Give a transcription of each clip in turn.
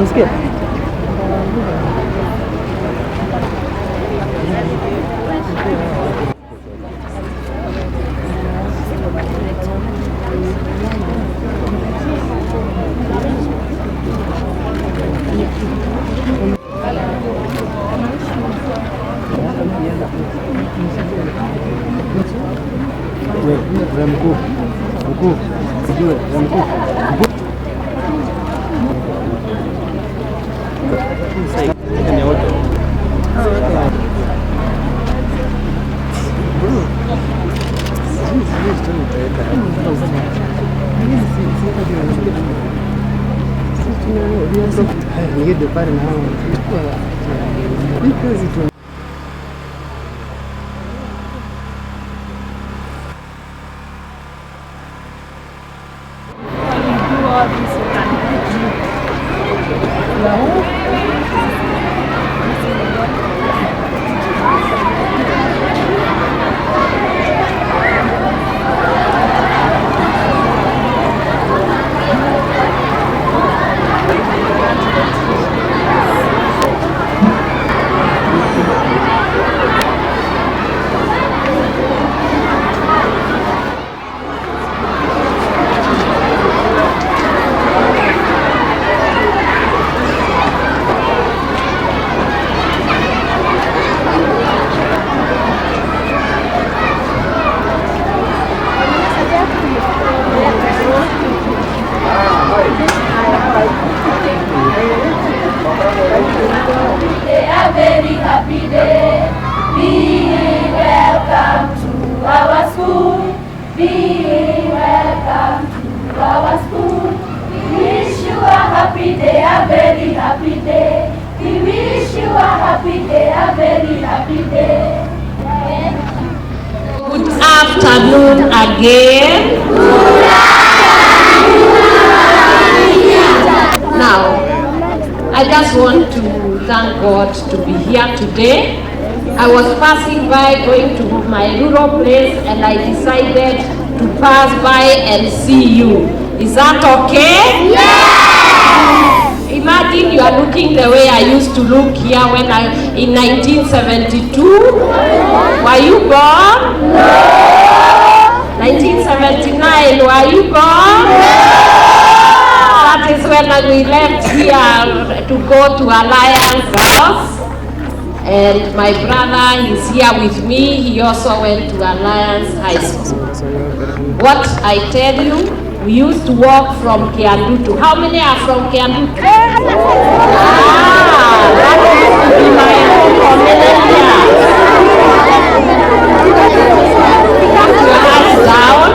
Unasikia? Mkuu. Sijui, mkuu. Afternoon again. Now, I just want to thank God to be here today. I was passing by going to my rural place and I decided to pass by and see you. Is that okay? Yes! Imagine you are looking the way I used to look here when in 1972. Were you born? No! 1979, were you born? No! That is when we left here to go to Alliance House. And my brother is here with me. He also went to Alliance High School. What I tell you, we used to walk from Kiandutu. How many are from Kiandutu? That used to be my home for many years. Put your hands down.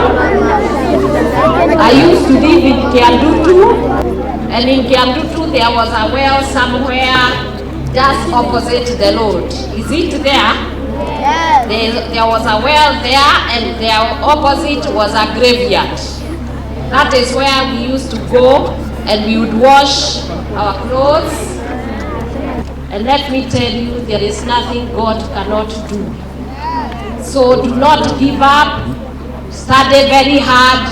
I used to live in Kiandutu, and in Kiandutu there was a well somewhere just opposite the road. Is it there? Yes. There was a well there, and their opposite was a graveyard. That is where we used to go, and we would wash our clothes. And let me tell you, there is nothing God cannot do. So do not give up. Study very hard.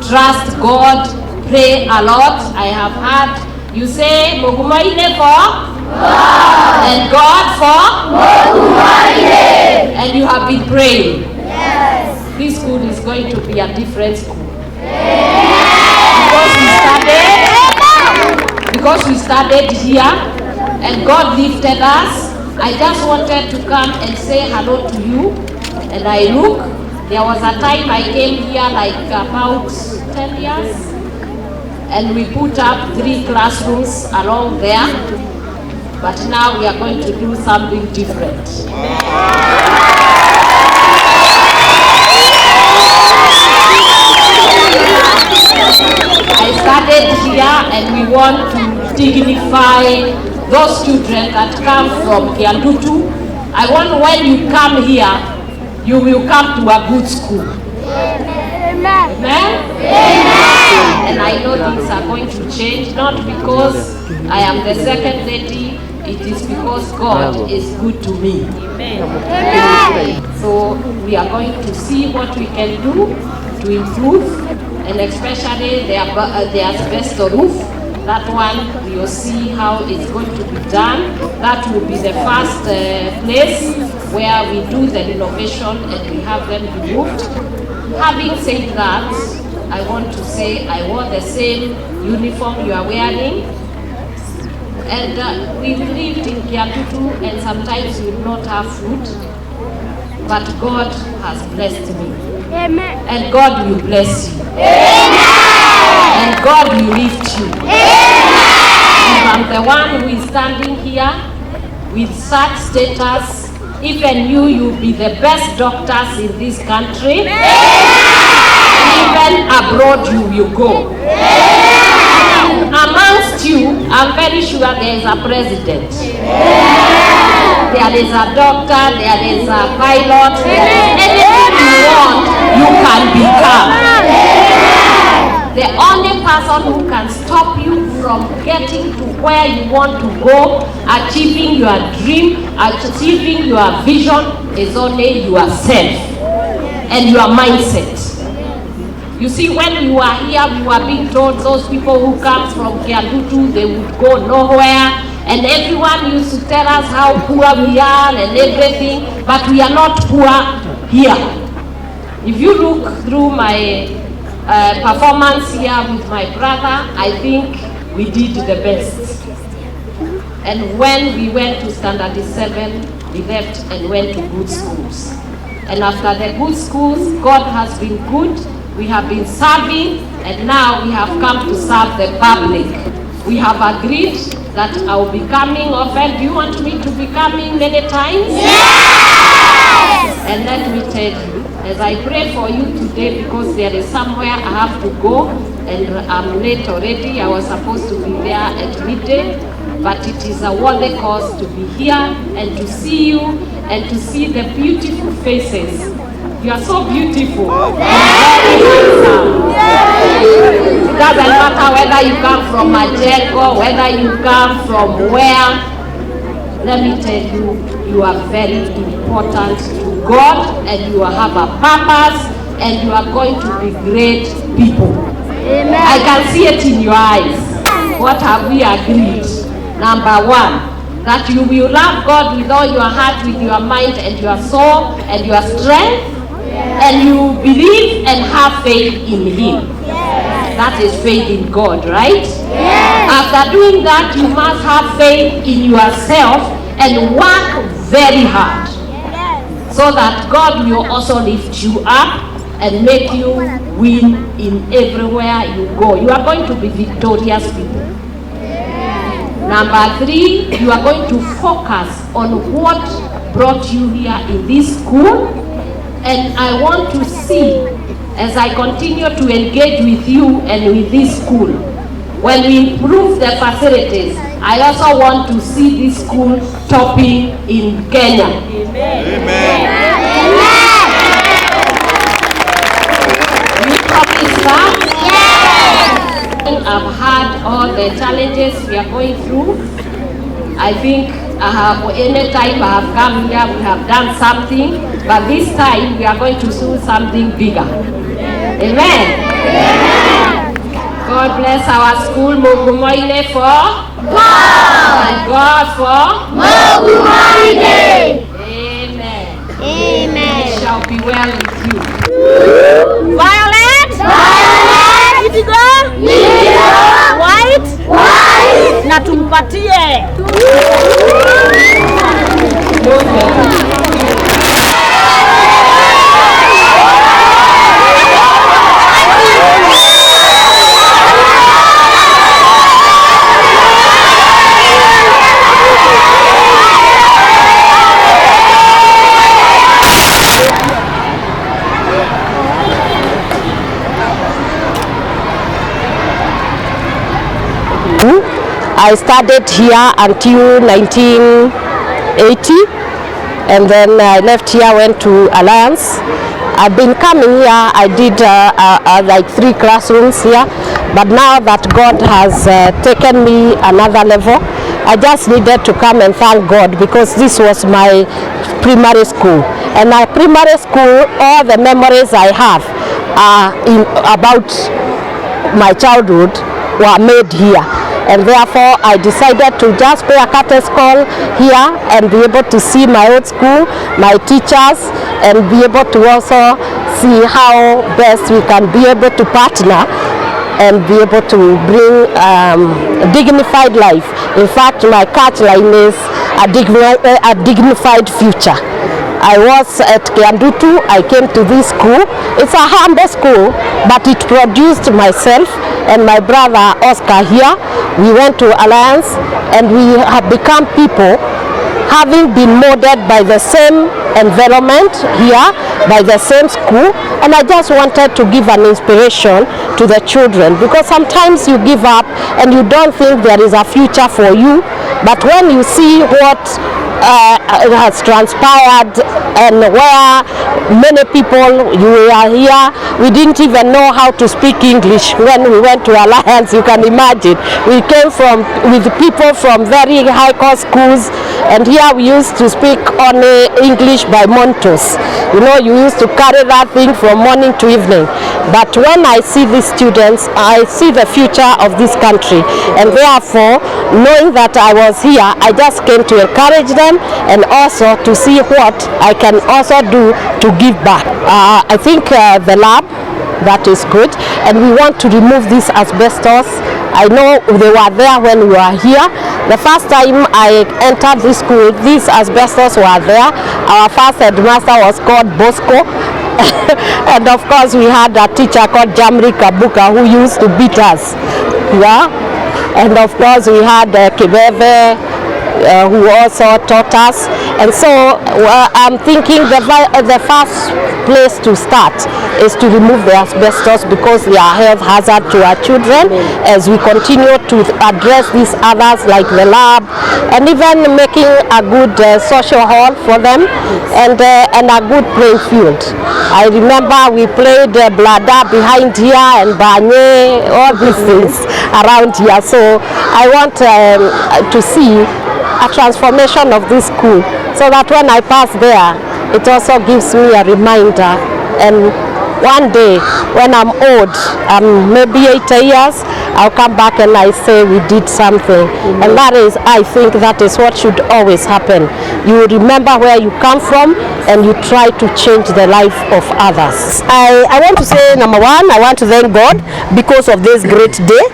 Trust God. Pray a lot. I have heard you say Mugumoini for God. And God for Mugumoini. And you have been praying. Yes. This school is going to be a different school. Because we started here and God lifted us. I just wanted to come and say hello to you. And I look, there was a time I came here like about 10 years and we put up 3 classrooms along there. But now we are going to do something different. I started here and we want to dignify those children that come from Kiandutu. I want when you come here, you will come to a good school. Amen. Amen? Amen. And I know things are going to change, not because I am the second lady, it is because God is good to me. Amen. Amen. So we are going to see what we can do to improve, and especially the asbestos roof. That one, we will see how it's going to be done. That will be the first place where we do the renovation and we have them removed. Having said that, I want to say I wore the same uniform you are wearing. And we lived in Kiandutu, and sometimes we will not have food. But God has blessed me. Amen. And God will bless you. Amen. And God will lift you. Amen. If I'm the one who is standing here with such status, even you'll be the best doctors in this country. Amen. Even abroad you will go. Amen. Amongst you, I'm very sure there is a president. Amen. There is a doctor, there is a pilot. Anything you want, you can become. Amen. The only person who can stop you from getting to where you want to go, achieving your dream, achieving your vision, is only yourself and your mindset. You see, when we were here, we were being told those people who come from Kiandutu, they would go nowhere. And everyone used to tell us how poor we are and everything, but we are not poor here. If you look through my performance here with my brother, I think we did the best. And when we went to Standard 7, we left and went to good schools. And after the good schools, God has been good. We have been serving, and now we have come to serve the public. We have agreed that I will be coming often. Do you want me to be coming many times? Yes! And let me tell you, as I pray for you today, because there is somewhere I have to go, and I'm late already. I was supposed to be there at midday, but it is a worthy cause to be here and to see you and to see the beautiful faces. You are so beautiful. Very handsome. It doesn't matter whether you come from Majengo, whether you come from where. Let me tell you, you are very important to God, and you have a purpose, and you are going to be great people. Amen. I can see it in your eyes. What have we agreed? Number one, that you will love God with all your heart, with your mind and your soul and your strength. And you believe and have faith in Him. Yes. That is faith in God, right? Yes. After doing that, you must have faith in yourself and work very hard. Yes. So that God will also lift you up and make you win in everywhere you go. You are going to be victorious people. Yes. Number three, you are going to focus on what brought you here in this school. And I want to see, as I continue to engage with you and with this school, when we improve the facilities, I also want to see this school topping in Kenya. Amen. Amen. We promise that. Yes. I've had all the challenges we are going through. I think any time I have come here, we have done something, but this time we are going to do something bigger. Amen. Amen. God bless our school, Mugumoini for God, and God for Mugumoini. Amen. Amen. It shall be well with you. Violet. Violet. Indigo. Indigo. White. White. Na tumpatie. I studied here until 1980, and then I left here, went to Alliance. I've been coming here, I did like 3 classrooms here, but now that God has taken me another level, I just needed to come and thank God, because this was my primary school. And my primary school, all the memories I have about my childhood were made here. and therefore I decided to just pay a courtesy call here and be able to see my old school, my teachers, and be able to also see how best we can be able to partner and be able to bring dignified life. In fact, my catchline is a dignified future. I was at Kiandutu. I came to this school. It's a humble school, but it produced myself and my brother Oscar here. We went to Alliance and we have become people having been molded by the same environment here, by the same school, and I just wanted to give an inspiration to the children, because sometimes you give up and you don't think there is a future for you, but when you see what has transpired and where many people, you are here, we didn't even know how to speak English when we went to Alliance. You can imagine, we came with people from very high cost schools, and here we used to speak only English by montos. You know, you used to carry that thing from morning to evening. But when I see these students, I see the future of this country, and therefore, knowing that I was here, I just came to encourage them and also to see what I can also do to give back. I think the lab, that is good, and we want to remove this asbestos. I know they were there when we were here. The first time I entered this school, these asbestos were there. Our first headmaster was called Bosco. And of course we had a teacher called Jamri Kabuka who used to beat us. Yeah? And of course we had Kibeve who also taught us. And so I'm thinking the first place to start is to remove the asbestos, because they are a health hazard to our children, as we continue to address these others like the lab, and even making a good social hall for them, and a good playing field. I remember we played bladder behind here and banye, all these things around here. So I want to see a transformation of this school, so that when I pass there, it also gives me a reminder. And one day when I'm old, maybe 80 years, I'll come back and I say we did something. And that is, I think that is what should always happen. You remember where you come from and you try to change the life of others. I want to say, number one, I want to thank God because of this great day.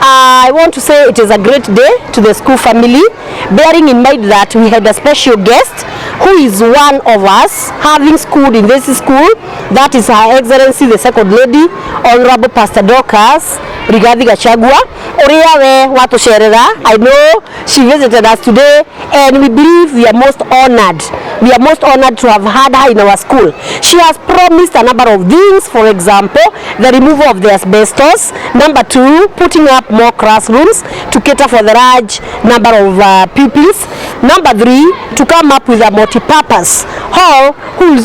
I want to say it is a great day to the school family, bearing in mind that we had a special guest who is one of us having schooled in this school. That is Her Excellency the Second Lady, Honorable Pastor Dorcas Gachagua. I know she visited us today, and we believe we are most honored. We are most honored to have had her in our school. She has promised a number of things. For example, the removal of the asbestos. Number two, putting up more classrooms to cater for the large number of pupils. Number three, to come up with a multi-purpose hall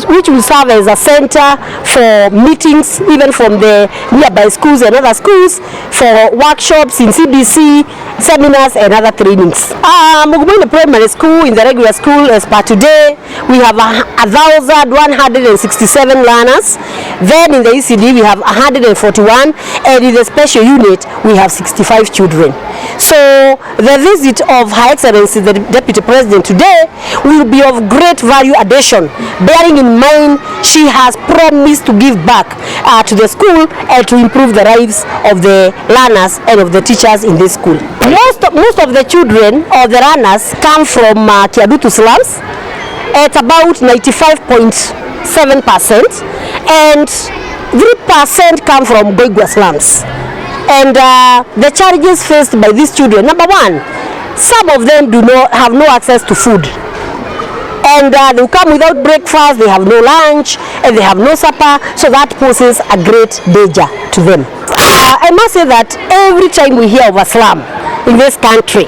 which will serve as a center for meetings, even from the nearby schools and other schools, for workshops in CBC, seminars and other trainings. Mugumoini Primary School, in the regular school as per today, we have 1,167 learners. Then in the ECD we have 141, and in the special unit we have 65 children. So the visit of Her Excellency the Deputy President today will be of great value addition, bearing in mind she has promised to give back to the school and to improve the lives of the learners and of the teachers in this school. Most of the children or the learners come from Kiandutu Slums. It's about 95.7%, and 3% come from Mugumoini Slums. And the challenges faced by these children, number one, some of them have no access to food. And they come without breakfast, they have no lunch, and they have no supper, so that poses a great danger to them. I must say that every time we hear of a slum in this country,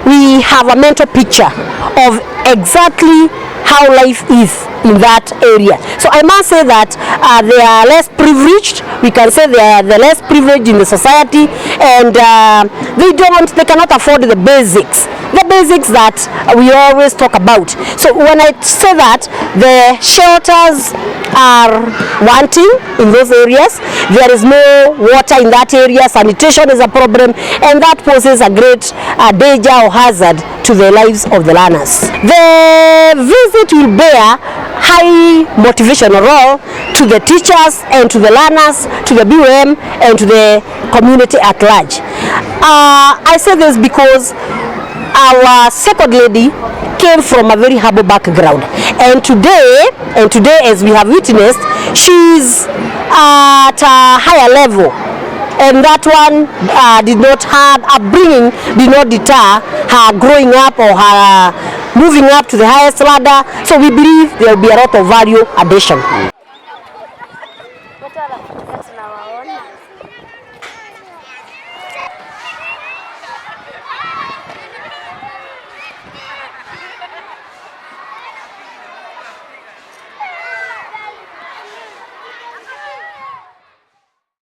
we have a mental picture of exactly how life is in that area. So I must say that they are less privileged. We can say they are the less privileged in the society, and they cannot afford the basics that we always talk about. So when I say that, the shelters are wanting in those areas. There is no water in that area. Sanitation is a problem, and that poses a great danger or hazard to the lives of the learners. The visit will bear high motivational role to the teachers and to the learners, to the BOM and to the community at large. I say this because our second lady came from a very humble background, and today as we have witnessed, she's at a higher level, and that one did not have upbringing, did not deter her growing up or her moving up to the highest ladder. So we believe there will be a lot of value addition.